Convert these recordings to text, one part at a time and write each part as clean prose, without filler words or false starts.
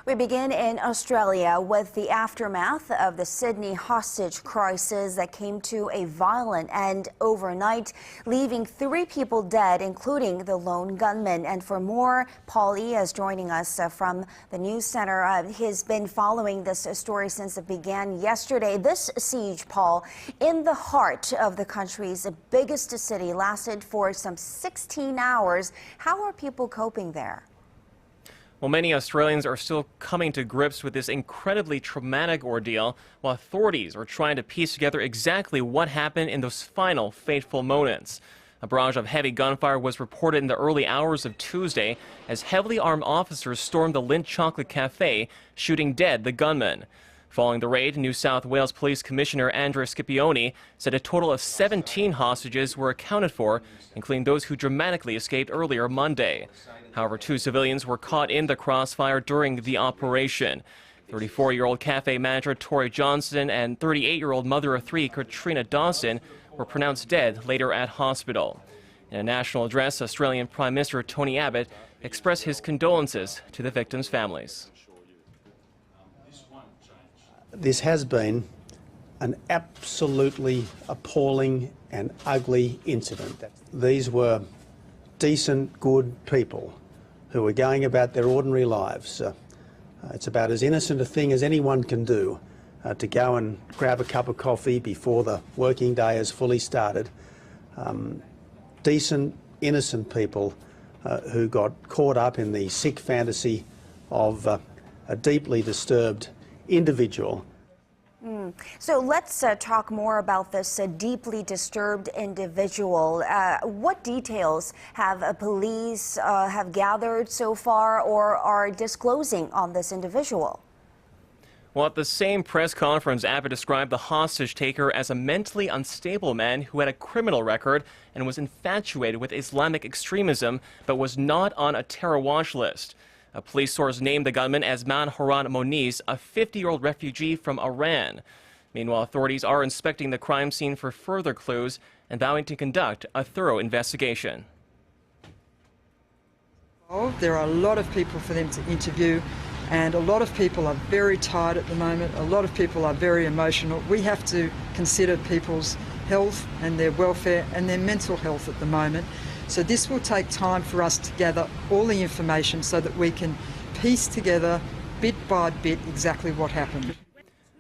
We begin in Australia with the aftermath of the Sydney hostage crisis that came to a violent end overnight, leaving 3 people dead, including the lone gunman. And for more, Paul E. is joining us from the news center. He's been following this story since it began yesterday. This siege, Paul, in the heart of the country's biggest city, lasted for some 16 hours. How are people coping there? Well, many Australians are still coming to grips with this incredibly traumatic ordeal, while authorities are trying to piece together exactly what happened in those final fateful moments. A barrage of heavy gunfire was reported in the early hours of Tuesday as heavily armed officers stormed the Lindt Chocolate Cafe, shooting dead the gunman. Following the raid, New South Wales Police Commissioner Scipione said a total of 17 hostages were accounted for, including those who dramatically escaped earlier Monday. However, 2 civilians were caught in the crossfire during the operation. 34-year-old cafe manager Tori Johnson and 38-year-old mother of 3 Katrina Dawson were pronounced dead later at hospital. In a national address, Australian Prime Minister Tony Abbott expressed his condolences to the victims' families. This has been an absolutely appalling and ugly incident. These were decent, good people who were going about their ordinary lives. It's about as innocent a thing as anyone can do, to go and grab a cup of coffee before the working day has fully started. Decent, innocent people who got caught up in the sick fantasy of a deeply disturbed individual. So let's talk more about this deeply disturbed individual. What details have police have gathered so far or are disclosing on this individual? Well, at the same press conference, Abbott described the hostage taker as a mentally unstable man who had a criminal record and was infatuated with Islamic extremism, but was not on a terror watch list. A police source named the gunman as Manhoran Moniz, a 50-year-old refugee from Iran. Meanwhile, authorities are inspecting the crime scene for further clues and vowing to conduct a thorough investigation. There are a lot of people for them to interview, and a lot of people are very tired at the moment. A lot of people are very emotional. We have to consider people's health and their welfare and their mental health at the moment. So this will take time for us to gather all the information so that we can piece together bit by bit exactly what happened.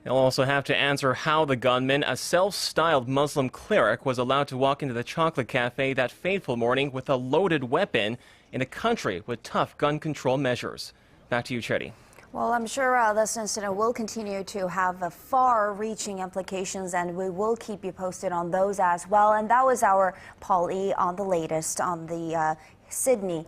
They'll also have to answer how the gunman, a self-styled Muslim cleric, was allowed to walk into the chocolate cafe that fateful morning with a loaded weapon in a country with tough gun control measures. Back to you, Chetty. Well, I'm sure this incident will continue to have far-reaching implications, and we will keep you posted on those as well. And that was our Paul E. on the latest on the Sydney